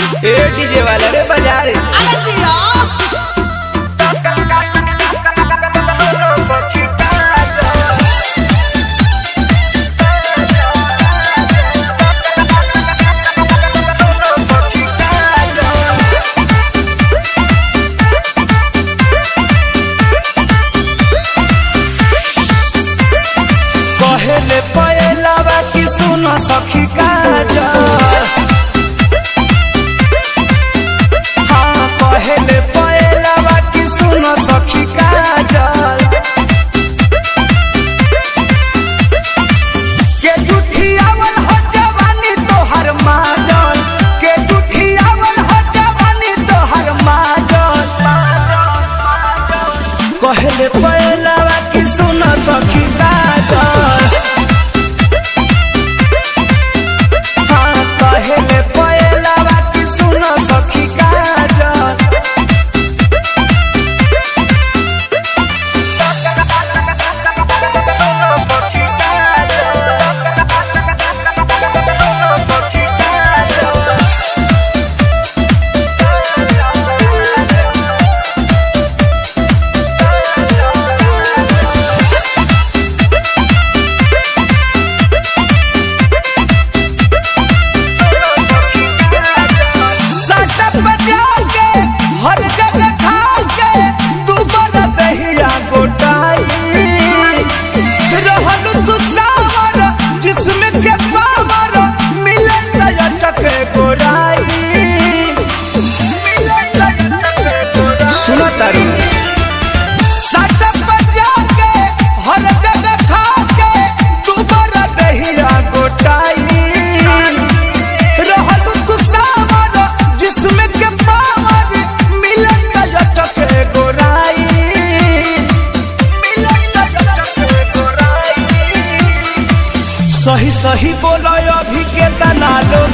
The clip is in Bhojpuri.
ए डीजे वाला रे बजा रे। कहले पहलावा की सुनो सखी काजल, हाँ कहले पहलावा की सुनो सखी काजल, के जुठियावल हो जवानी तोहर माजल, के जुठियावल हो जवानी तोहर माजल। कहले पहलावा की सुनो सखी काजल, कहले पहलावा की सुनो सखी काजल। हर जगह खा के तू बड़ा दहिया गोटाई रहलू तू सावर जिसमें के पावर मिले दया चके गोराई। सुनो तारू सट बजा के हर जगह खा के तू बड़ा दहिया गोटाई रहलू तू सावर जिसमें के पावर सही सही बोलो अभी के तना लो